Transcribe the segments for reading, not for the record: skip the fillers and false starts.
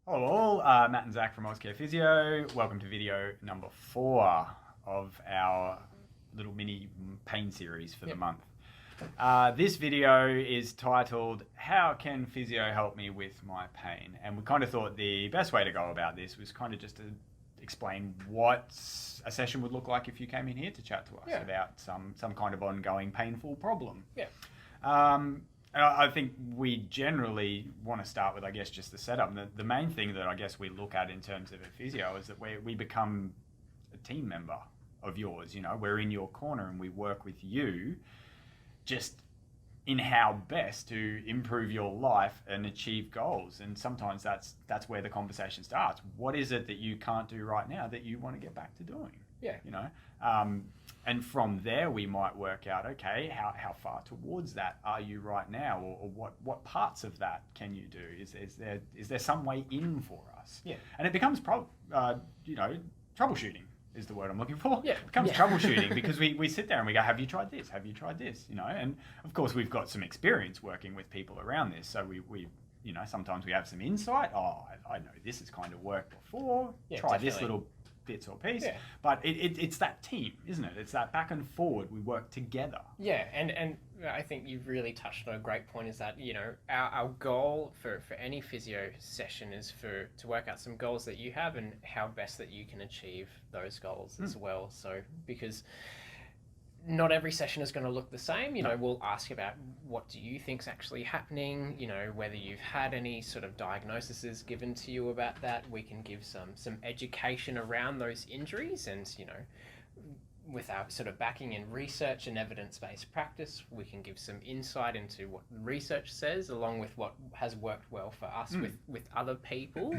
Hello all, Matt and Zach from Ozcare Physio. Welcome to video number 4 of our little mini pain series for the month. This video is titled, How Can Physio Help Me With My Pain? And we kind of thought the best way to go about this was kind of just to explain what a session would look like if you came in here to chat to us about some kind of ongoing painful problem. I think we generally want to start with, I guess, just the setup. The main thing that I guess we look at in terms of a physio is that we become a team member of yours. You know, we're in your corner and we work with you just in how best to improve your life and achieve goals. And sometimes that's where the conversation starts. What is it that you can't do right now that you want to get back to doing? You know, and from there we might work out, okay, how far towards that are you right now, or what parts of that can you do? Is there some way in for us? And it becomes troubleshooting is the word I'm looking for. It becomes troubleshooting because we sit there and we go, have you tried this? Have you tried this? You know, and of course we've got some experience working with people around this, so we you know, sometimes we have some insight. Oh, I know this has kind of worked before. Try this little bits or piece, but it's that team, isn't it? It's that back and forward, we work together. And I think you've really touched on a great point, is that, you know, our goal for any physio session is to work out some goals that you have and how best that you can achieve those goals as well. So because not every session is going to look the same. You know, we'll ask about what do you think's actually happening, you know, whether you've had any sort of diagnoses given to you about that. We can give some education around those injuries, and, you know, with our sort of backing in research and evidence-based practice, we can give some insight into what research says, along with what has worked well for us with other people.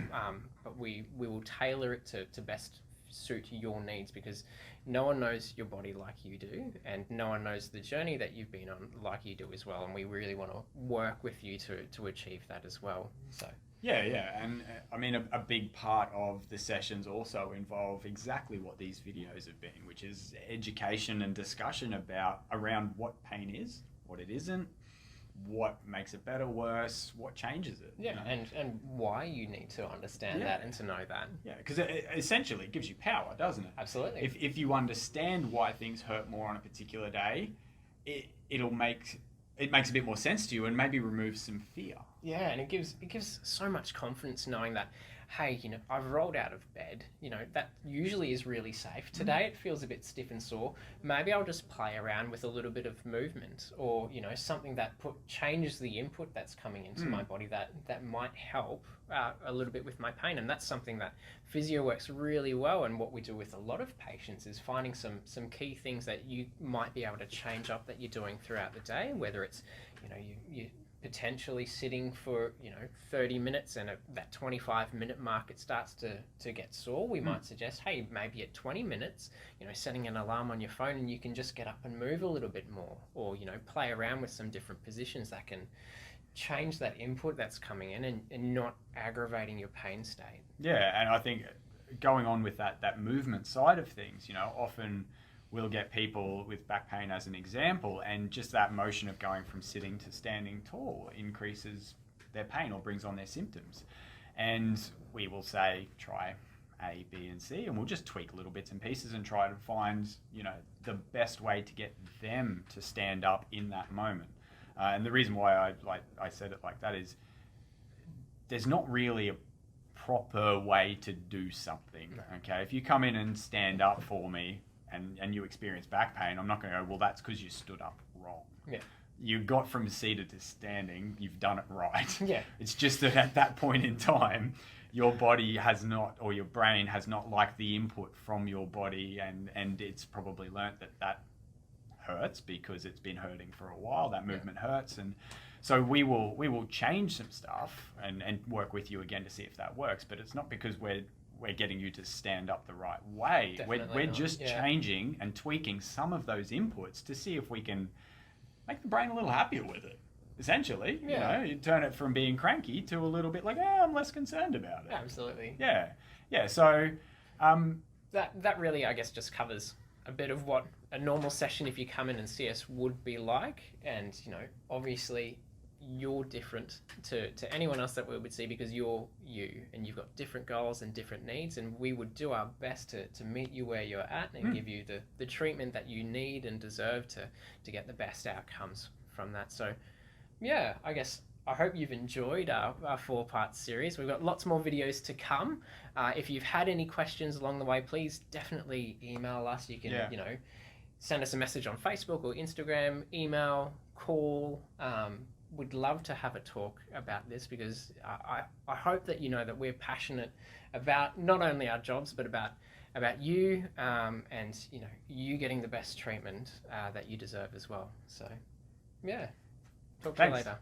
But we will tailor it to best suit your needs, because no one knows your body like you do, and no one knows the journey that you've been on like you do as well, and we really want to work with you to achieve that as well. So and I mean a big part of the sessions also involve exactly what these videos have been, which is education and discussion around what pain is, what it isn't, what makes it better, worse, what changes it. You know? and why you need to understand that and to know that. Because it essentially gives you power, doesn't it? Absolutely. If you understand why things hurt more on a particular day, it makes a bit more sense to you and maybe removes some fear. And it gives so much confidence knowing that, hey, you know, I've rolled out of bed, you know, that usually is really safe. Today it feels a bit stiff and sore. Maybe I'll just play around with a little bit of movement, or, you know, something that changes the input that's coming into my body that might help a little bit with my pain. And that's something that physio works really well. And what we do with a lot of patients is finding some key things that you might be able to change up that you're doing throughout the day, whether it's, you know, you potentially sitting for, you know, 30 minutes and that 25-minute mark it starts to get sore. We might suggest, hey, maybe at 20 minutes, you know, setting an alarm on your phone and you can just get up and move a little bit more, or, you know, play around with some different positions that can change that input that's coming in and not aggravating your pain state. And I think going on with that movement side of things, you know, often we'll get people with back pain as an example, and just that motion of going from sitting to standing tall increases their pain or brings on their symptoms. And we will say, try A, B, and C, and we'll just tweak little bits and pieces and try to find, you know, the best way to get them to stand up in that moment. And the reason why I said it like that is there's not really a proper way to do something. Okay, if you come in and stand up for me, and you experience back pain, I'm not going to go, well, that's because you stood up wrong. You got from seated to standing, you've done it right. It's just that at that point in time, your body has not, or your brain has not liked the input from your body, and it's probably learnt that hurts because it's been hurting for a while. That movement hurts, and so we will change some stuff and work with you again to see if that works. But it's not because we're getting you to stand up the right way. We're just changing and tweaking some of those inputs to see if we can make the brain a little happier with it. Essentially, you know, you turn it from being cranky to a little bit like, I'm less concerned about it. Absolutely. So that really, I guess, just covers a bit of what a normal session, if you come in and see us, would be like. And, you know, obviously you're different to anyone else that we would see, because you're you and you've got different goals and different needs, and we would do our best to meet you where you're at and give you the treatment that you need and deserve to get the best outcomes from that. So yeah, I guess I hope you've enjoyed our 4-part series. We've got lots more videos to come. If you've had any questions along the way, please definitely email us. You can, send us a message on Facebook or Instagram, email, call. Would love to have a talk about this, because I hope that you know that we're passionate about not only our jobs, but about you, and you getting the best treatment that you deserve as well. So yeah, talk to you later.